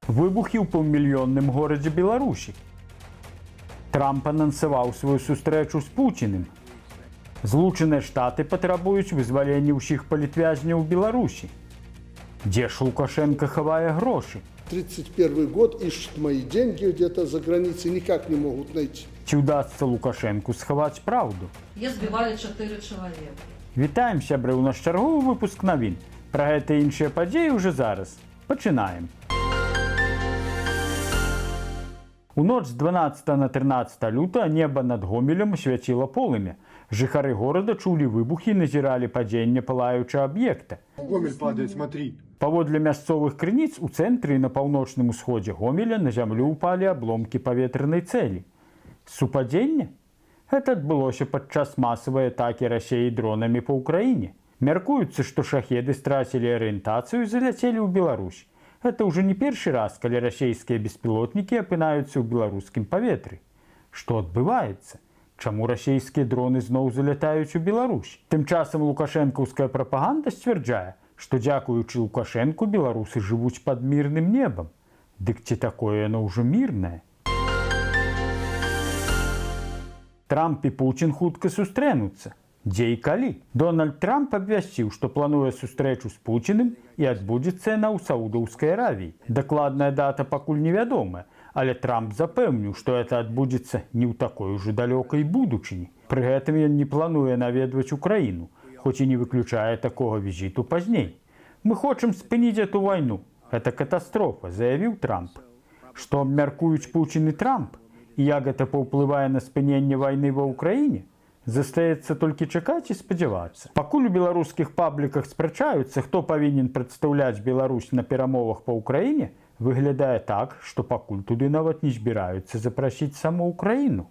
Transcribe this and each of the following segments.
Выбухи ў паўмільённым горадзе Беларусі. Трамп анансаваў сваю сустрэчу з Пуціним. Злучаныя Штаты патрабуюць вызвалення ўсіх палітвязняў у Беларусі. Дзе ж Лукашенко хавае грошы? 31 год ищут мои деньги где-то за границей, никак не могут найти. Ці ўдасца Лукашенку схаваць праўду? Є збивалі 4 чоловіка. Вітаем, сябры, у нас чарговы выпуск навін. Пра гэта і іншыя падзеі ўжо зараз. Пачынаем. У ноч з 12 на 13 лютага неба над Гомелем асвяціла полымя. Жыхары горада чулі выбухі і назіралі падзенне палаючага аб'екта. Гомель падает, смотри. Паводле мясцовых крыніц у цэнтры і на паўночным усходзе Гомеля на зямлю ўпалі абломкі паветранай цэлі. Супадзенне? Гэта адбылося падчас масавай атакі Расіі дронамі па ўкраіне. Мяркуецца, што шахеды страцілі арыентацыю і заляцелі ў Беларусь. Гэта ўжо не першы раз, калі расійскія беспілотнікі апынаюцца ў беларускім паветры. Што адбываецца? Чаму расійскія дроны зноў залятаюць у Беларусь? Тым часам лукашэнкаўская прапаганда сцвярджае, што дзякуючы Лукашэнку беларусы жывуць пад мірным небам. Дык ці такое яно ўжо мірнае? Трамп і Пуцін хутка сустрэнуцца. Дзе і калі? Дональд Трамп абвясціў, што плануе сустрэчу з Пуціним і адбудзецца яна ў Саудаўскай Аравіі. Дакладная дата пакуль невядомая, але Трамп запэўніў, што гэта адбудзецца не ў такой ужо далёкай будучыні. Пры гэтым ён не плануе наведваць Украіну, хоць і не выключае такога візіту пазней. Мы хочам спыніць эту вайну. Гэта катастрофа, заявіў Трамп. Што абмяркуюць Пуцін і Трамп? І як гэта паўплывае на спыненне вайны ва ўкраіне? Застаецца толькі чакаць і спадзявацца. Пакуль у беларускіх пабліках спрачаюцца, хто павінен прадстаўляць Беларусь на перамовах па ўкраіне, выглядае так, што пакуль туды нават не збіраюцца запрасіць саму ўкраіну.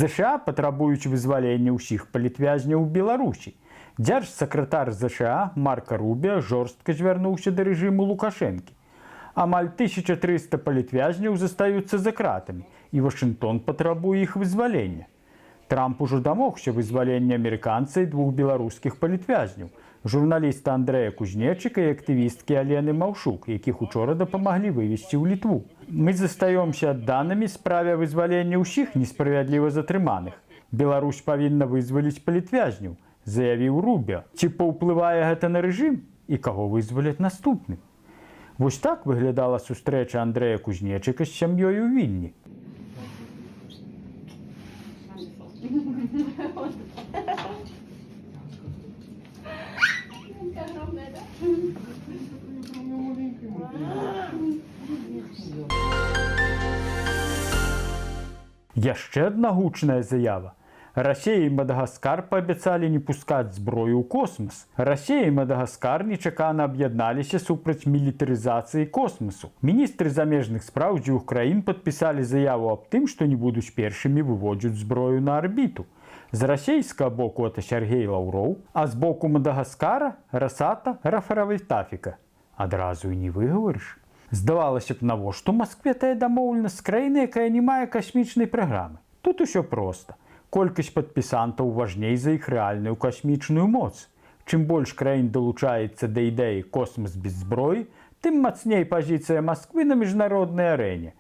ЗША патрабуюць вызвалення ўсіх палітвязняў у Беларусі. Дзяржсакратар ЗША Марка Рубіа жорстка звярнуўся да рэжыму Лукашэнкі. Амаль 1300 палітвязняў застаюцца за кратамі, і Вашынгтон патрабуе іх вызвалення. Трамп ужо дамогся вызвалення амерыканца і 2 беларускіх палітвязняў, журналіста Андрэя Кузнечыка і актывісткі Алены Маўшук, якіх учора дапамаглі вывезці ў Літву. Мы застаёмся адданымі справе вызвалення ўсіх несправядліва затрыманых. Беларусь павінна вызваліць палітвязняў, заявіў Рубіа. Ці паўплывае гэта на рэжым і каго вызваляць наступным? Вось так выглядала сустрэча Андрэя Кузнечыка з сям'ёй у Вільні. Яшчэ адна гучная заява. Расія і Мадагаскар паабяцалі не пускаць зброю ў космас. Расія і Мадагаскар нечакана аб'ядналіся супраць мілітарызацыі космасу. Міністры замежных спраў дзвюх краін падпісалі заяву аб тым, што не будуць першымі выводзіць зброю на арбіту. З расійскага боку это Сергей Лаўроў, а з боку Мадагаскара Расата Рафаравітафіка. Адразу і не выгаварыш. Здавалася б, навошта Маскве тая дамоўленасць з краіны, якая не мае касмічнай праграмы? Тут усё проста. Колькасць падпісантаў важней за іх рэальную касмічную моц. Чым больш краін далучаецца да ідэі космас без зброі, тым мацней пазіцыя Масквы на міжнароднай арэне.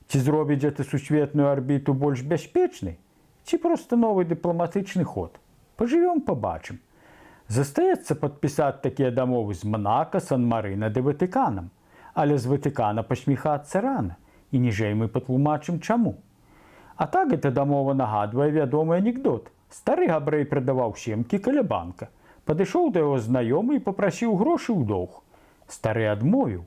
Ці зробіць гэта сусветную арбіту больш бяспечнай? Ці проста новы дыпламатычны ход? Пажывём, пабачым. Застаецца падпісаць такія дамовы з Манака, Сан-Марына ды Ватыканам. Але з Ватыкана пасміхацца рана. І ніжэй мы патлумачым чаму. А так эта дамова нагадвае вядомы анекдот. Стары габрэй прадаваў семкі каля банка. Падышоў да яго знаёмы і папрасіў грошы ў доўг. Стары адмовіў.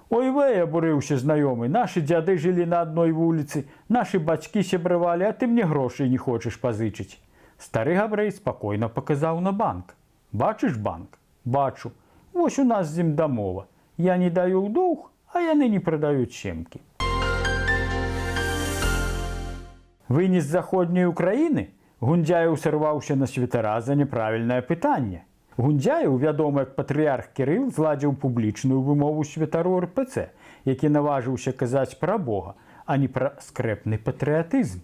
Ой, вэй, абурыўся знаёмы, нашы дзяды жылі на адной вуліцы, нашы бацькі сябравалі, а ты мне грошай не хочаш пазычыць. Стары габрэй спакойна паказаў на банк. Бачыш банк? Бачу. Вось у нас з ім дамова. Я не даю ў доўг, а яны не прадаюць семкі. Вынес заходняй Украіны? Гундзяеў сарваўся на святара за няправільнае пытанне. Гундзяеў, вядомы як патрыярх Кірыл, зладзіў публічную вымову святару РПЦ, які наважыўся казаць пра Бога, а не пра скрэпны патрыятызм.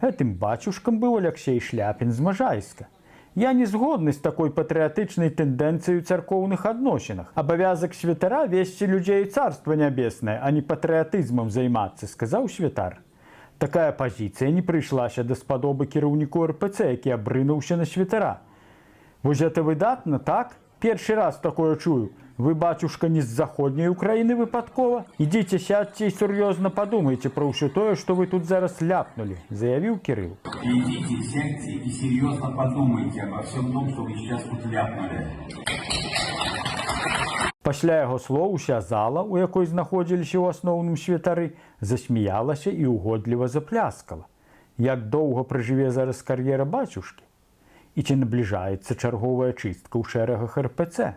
Гэтым бацюшкам быў Аляксей Шляпін з Можайска. Я не згодны з такой патрыятычнай тэндэнцыяй у царкоўных адносінах. Абавязак святара весці людзей у царства нябеснае, а не патрыятызмам займацца, сказаў святар. Такая пазіцыя не прыйшлася даспадобы кіраўніку РПЦ, які абрынуўся на святара. Вось гэта выдатна, так? Першы раз такое чую. Вы, бацюшка, не з заходняй Украіны выпадкова? Ідзіце, сядьце і сур'ёзна падумайце пра ўсё тое, што вы тут зараз ляпнулі, заявіў Кірыл. Идите, сядьте и серьезно подумайте обо всем том, что вы сейчас тут ляпнули. Пасля яго слоў уся зала, у якой знаходзіліся ў асноўным святары, засмяялася і угодліва запляскала. Як доўга пражыве зараз кар'ера бацюшкі? І ці набліжаецца чарговая чыстка ў шэрагах РПЦ?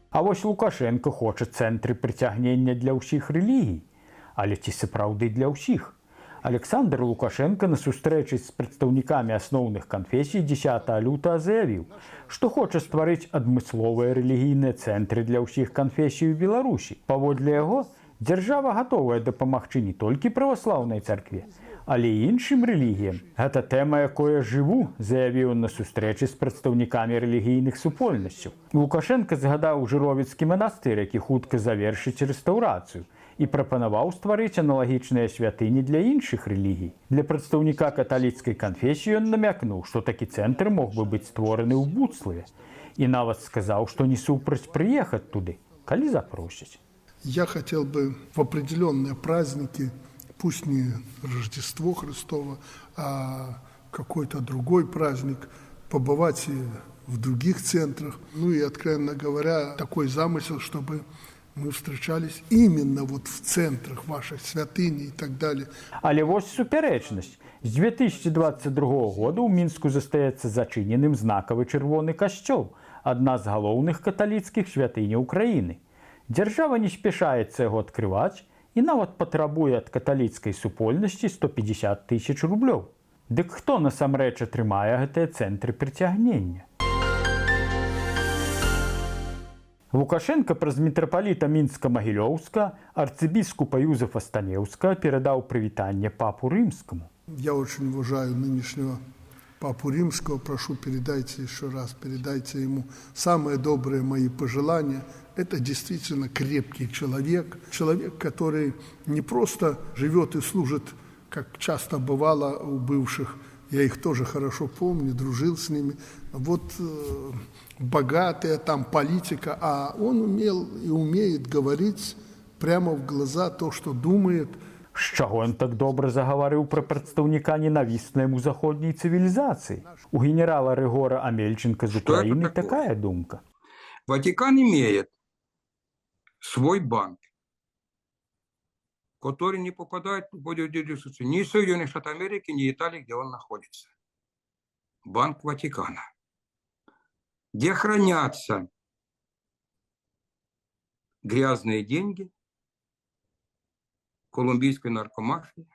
А вось Лукашенко хоча цэнтры прыцягнення для ўсіх рэлігій. Але ці сапраўды для ўсіх? Александр Лукашенко на сустрэчы з прадстаўнікамі асноўных канфесій 10 лютага заявіў, што хоча стварыць адмысловыя рэлігійныя цэнтры для ўсіх канфесій у Беларусі. Паводле яго, дзяржава гатовая дапамагчы не толькі праваслаўнай царкве, але і іншым рэлігіям. Гэта тэма, якой я жыву, заявіў на сустрэчы з прадстаўнікамі рэлігійных супольнасцяў. Лукашенко згадаў жыровіцкі манастыр, які хутка завершыць рэстаўрацыю, і прапанаваў стварыць аналагічныя святыні для іншых рэлігій. Для прадстаўніка каталіцкай канфесіі ён намякнуў, што такі цэнтр мог бы быць створаны ў Буцлаве. І нават сказаў, што не супраць прыехаць туды, калі запросяць. Я хотел бы в определенные праздники, пусть не Рождество Христово, а какой-то другой праздник, побывать и в других центрах. Ну и, откровенно говоря, такой замысел, чтобы мы встречались именно вот в центрах ваших святынь и так далее. Але вось супярэчнасць. З 2022 года ў Мінску застаецца зачыненым знакавы чырвоны касцёл, адна з галоўных каталіцкіх святыняў краіны. Дзяржава не спяшаецца яго адкрываць і нават патрабуе ад каталіцкай супольнасці 150 000 рублёў. Дык хто насамрэч атрымае гэтыя цэнтры прыцягнення? Лукашенко праз мітрапаліта Мінска-Магілёўска арцыбіскупа Юзефа Станеўскага перадаў прывітанне папу рымскаму. Я очень уважаю нынешнего папу римского, прошу, передайте еще раз, передайте ему самые добрые мои пожелания. Это действительно крепкий человек, человек, который не просто живет и служит, как часто бывало у бывших, я их тоже хорошо помню, дружил с ними, вот богатая там политика, а он умел и умеет говорить прямо в глаза то, что думает. З чаго ён так добра загаварыў пра прадстаўніка ненавіснай яму заходняй цывілізацыі? У генерала Рыгора Амельченка з Украіны такая думка. Ватикан имеет свой банк, который не попадает под юрисдикцию ни Соединенных Штатов Америки, ни Италии, где он находится. Банк Ватикана, где хранятся грязные деньги колумбийской наркомафии,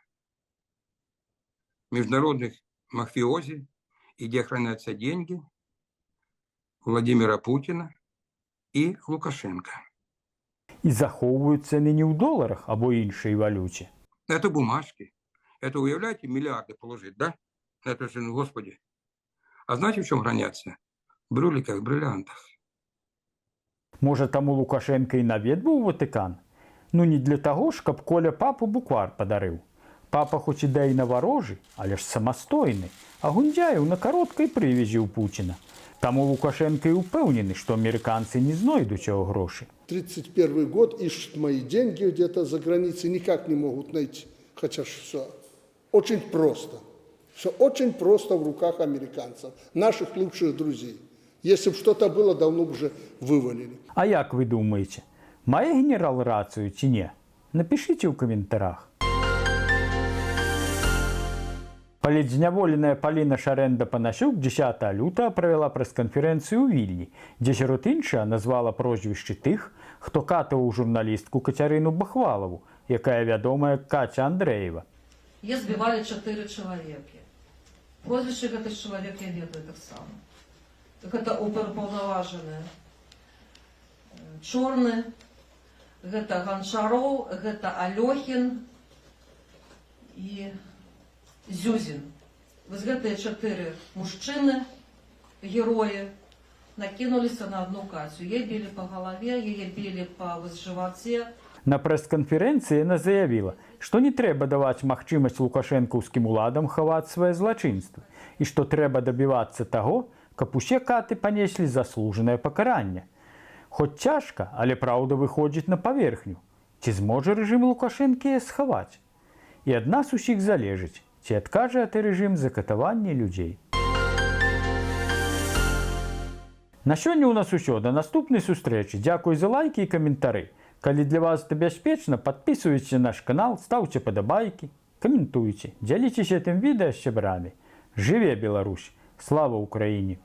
международных мафиози, и где хранятся деньги Владимира Путина и Лукашенко. І захоўваюцца яны не ў доларах або іншай валюце. Это бумажки. Это, уявляете, миллиарды положить, да? Это же, господи. А знаете, в чем хранятся? В брюликах, бриллиантах. Можа, таму Лукашенко і наведваў Ватыкан? Ну не для таго ж, каб Коля папу буквар падарыў. Папа хоць і да і наварожы, але ж самастойны, а Гундзяеў на кароткай прывязі ў Пуціна. Таму Лукашенко і ўпэўнены, што амерыканцы не знойдуць яго грошы. 31 год, ищут мои деньги где-то за границей, никак не могут найти. Хотя все очень просто. Все очень просто в руках американцев, наших лучших друзей. Если бы что-то было, давно бы уже вывалили. А як вы думаеце, мае генерал рацыю ці не? Напішыце ў каментарах. Палітзняволеная Паліна Шарэнда-Панасюк 10 лютага правяла прэс-канферэнцыю ў Вільні, дзе сярод іншага назвала прозвішчы тых, хто катаваў журналістку Кацярыну Бахвалаву, якая вядомая як Каця Андрэева. Ее сбивали 4 человека. Прозвище гэтых человек я ведаю так само. Так это оперуполнаважаныя. Чорны, гэта Ганчароў, гэта Алёхін і Зюзін. Вось гэтыя 4 мужчыны, героі, накінуліся на одну Катю. Яе білі па галаве, яе білі па жываце. На прэс-канферэнцыі яна заявіла, што не трэба даваць магчымасць лукашэнкаўскім уладам хаваць свае злачынствы і што трэба дабівацца таго, каб усе каты панеслі заслужанае пакаранне. Хоць цяжка, але праўда выходзіць на паверхню. Ці зможа рэжым Лукашэнкі схаваць? І ад нас усіх залежыць, ці адкажа гэты рэжым за катаванне людзей. На сёння ў нас усё. Да наступнай сустрэчы. Дзякуй за лайкі і каментары. Калі для вас это бяспечна, падпісвайцеся на наш канал, стаўце падабайкі, каментуйце, дзяліцеся гэтым відэа з сябрамі. Жыве Беларусь! Слава Украіне!